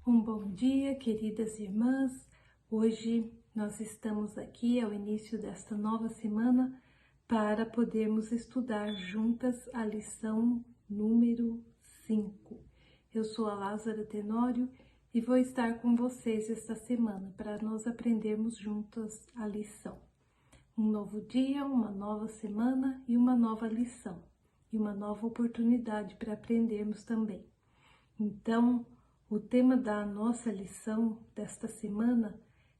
Um bom dia, queridas irmãs. Hoje nós estamos aqui ao início desta nova semana para podermos estudar juntas a lição número 5. Eu sou a Lázara Tenório e vou estar com vocês esta semana para nós aprendermos juntas a lição. Um novo dia, uma nova semana e uma nova lição. E uma nova oportunidade para aprendermos também. Então, o tema da nossa lição desta semana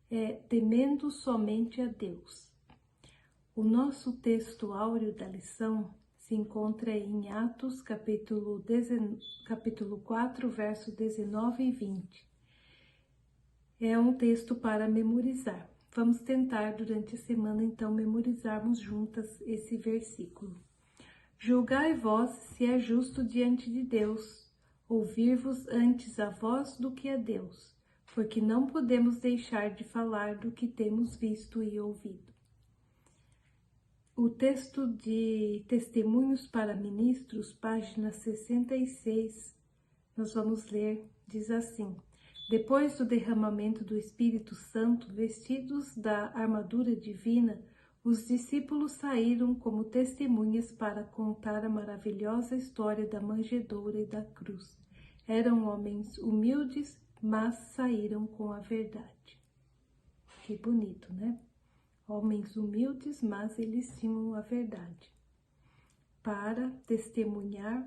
é temendo somente a Deus. O nosso texto áureo da lição se encontra em Atos, capítulo 4, verso 19 e 20. É um texto para memorizar. Vamos tentar durante a semana, então, memorizarmos juntas esse versículo. Julgai vós se é justo diante de Deus, ouvir-vos antes a vós do que a Deus, porque não podemos deixar de falar do que temos visto e ouvido. O texto de Testemunhos para Ministros, página 66, nós vamos ler, diz assim: Depois do derramamento do Espírito Santo, vestidos da armadura divina, os discípulos saíram como testemunhas para contar a maravilhosa história da manjedoura e da cruz. Eram homens humildes, mas saíram com a verdade. Que bonito, né? Homens humildes, mas eles tinham a verdade. Para testemunhar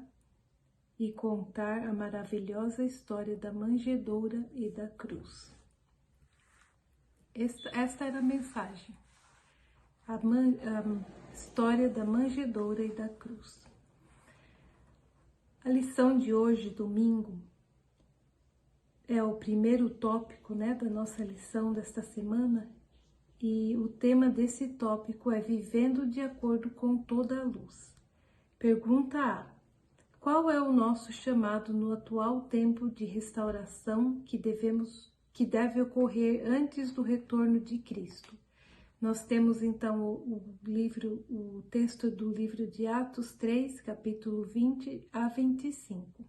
e contar a maravilhosa história da manjedoura e da cruz. Esta era a mensagem. A história da manjedoura e da cruz. A lição de hoje, domingo, é o primeiro tópico, da nossa lição desta semana, e o tema desse tópico é Vivendo de acordo com toda a luz. Pergunta A: qual é o nosso chamado no atual tempo de restauração que deve ocorrer antes do retorno de Cristo? Nós temos então o texto do livro de Atos 3, capítulo 20 a 25.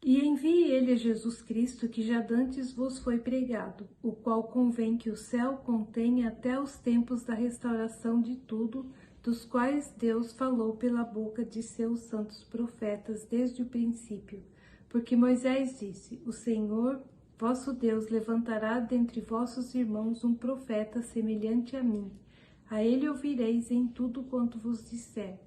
E envie ele a Jesus Cristo, que já dantes vos foi pregado, o qual convém que o céu contenha até os tempos da restauração de tudo, dos quais Deus falou pela boca de seus santos profetas desde o princípio. Porque Moisés disse: O Senhor vosso Deus levantará dentre vossos irmãos um profeta semelhante a mim. A ele ouvireis em tudo quanto vos disser.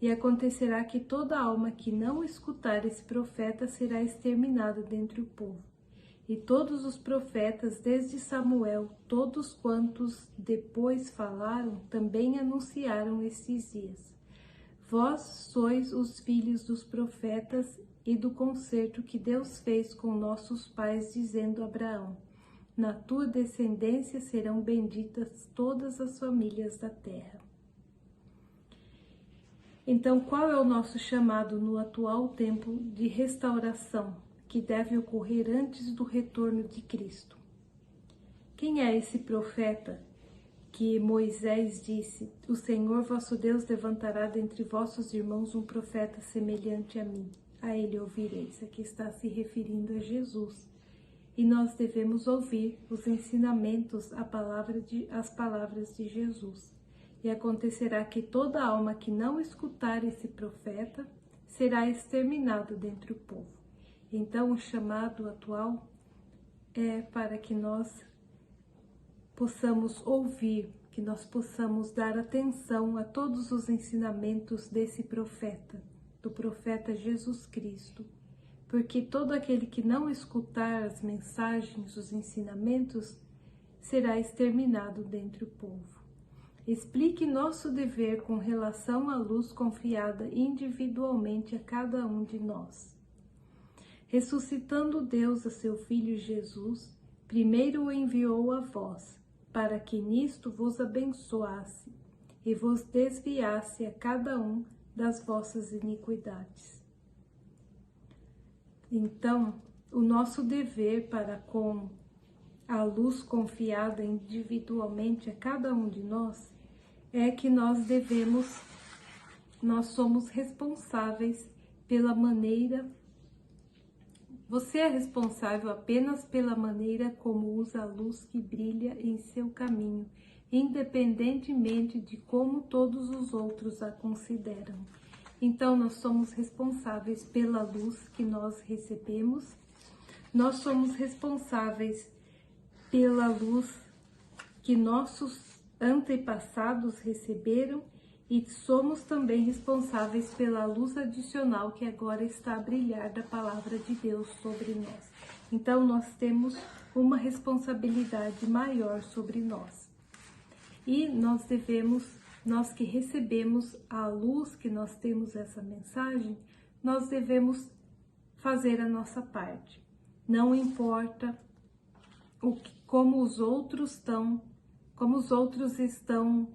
E acontecerá que toda alma que não escutar esse profeta será exterminada dentre o povo. E todos os profetas, desde Samuel, todos quantos depois falaram, também anunciaram esses dias. Vós sois os filhos dos profetas e do concerto que Deus fez com nossos pais, dizendo a Abraão: Na tua descendência serão benditas todas as famílias da terra. Então, qual é o nosso chamado no atual tempo de restauração, que deve ocorrer antes do retorno de Cristo? Quem é esse profeta que Moisés disse: O Senhor vosso Deus levantará dentre vossos irmãos um profeta semelhante a mim? A ele ouvireis. Aqui está se referindo a Jesus. E nós devemos ouvir os ensinamentos, as palavras de Jesus. E acontecerá que toda alma que não escutar esse profeta será exterminada dentre o povo. Então, o chamado atual é para que nós possamos ouvir, que nós possamos dar atenção a todos os ensinamentos desse profeta, do profeta Jesus Cristo, porque todo aquele que não escutar as mensagens, os ensinamentos, será exterminado dentre o povo. Explique nosso dever com relação à luz confiada individualmente a cada um de nós. Ressuscitando Deus a seu Filho Jesus, primeiro o enviou a vós, para que nisto vos abençoasse e vos desviasse a cada um das vossas iniquidades. Então, o nosso dever para com a luz confiada individualmente a cada um de nós é que nós somos responsáveis pela maneira Você é responsável apenas pela maneira como usa a luz que brilha em seu caminho, independentemente de como todos os outros a consideram. Então, nós somos responsáveis pela luz que nós recebemos, nós somos responsáveis pela luz que nossos antepassados receberam e somos também responsáveis pela luz adicional que agora está a brilhar da palavra de Deus sobre nós. Então, nós temos uma responsabilidade maior sobre nós. E nós que recebemos a luz, que nós temos essa mensagem, nós devemos fazer a nossa parte. Não importa como os outros estão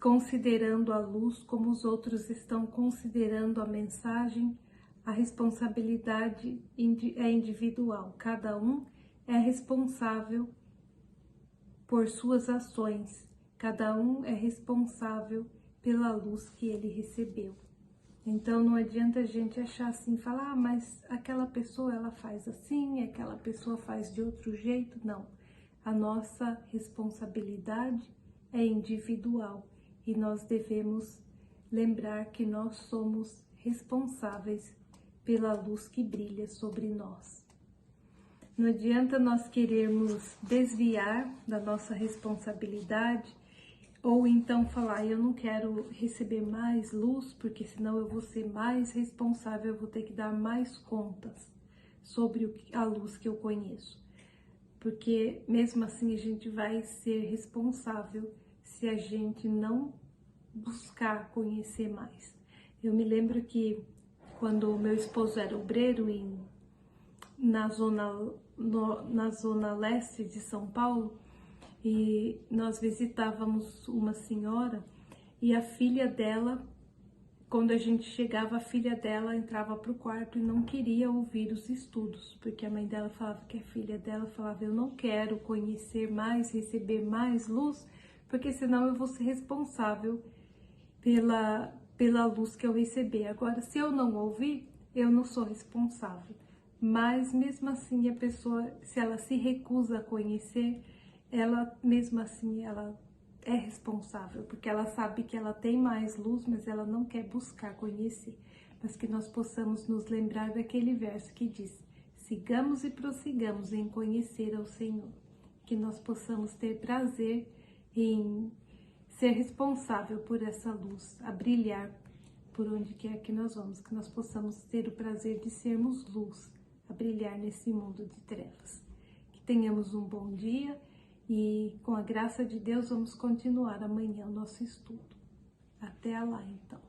considerando a luz, como os outros estão considerando a mensagem, a responsabilidade é individual. Cada um é responsável por suas ações, cada um é responsável pela luz que ele recebeu. Então não adianta a gente achar assim, falar, mas aquela pessoa ela faz assim, aquela pessoa faz de outro jeito. Não, a nossa responsabilidade é individual e nós devemos lembrar que nós somos responsáveis pela luz que brilha sobre nós. Não adianta nós querermos desviar da nossa responsabilidade ou então falar, eu não quero receber mais luz, porque senão eu vou ser mais responsável, eu vou ter que dar mais contas sobre a luz que eu conheço. Porque mesmo assim a gente vai ser responsável se a gente não buscar conhecer mais. Eu me lembro que quando o meu esposo era obreiro na zona leste de São Paulo, e nós visitávamos uma senhora e a filha dela, quando a gente chegava, a filha dela entrava para o quarto e não queria ouvir os estudos, porque a mãe dela falava que a filha dela falava, eu não quero conhecer mais, receber mais luz, porque senão eu vou ser responsável pela luz que eu receber. Agora, se eu não ouvir, eu não sou responsável. Mas mesmo assim, a pessoa, se ela se recusa a conhecer, ela mesmo assim, ela é responsável, porque ela sabe que ela tem mais luz, mas ela não quer buscar conhecer. Mas que nós possamos nos lembrar daquele verso que diz, sigamos e prossigamos em conhecer ao Senhor. Que nós possamos ter prazer em ser responsável por essa luz, a brilhar por onde quer que nós vamos. Que nós possamos ter o prazer de sermos luz, a brilhar nesse mundo de trevas. Que tenhamos um bom dia e com a graça de Deus vamos continuar amanhã o nosso estudo. Até lá então.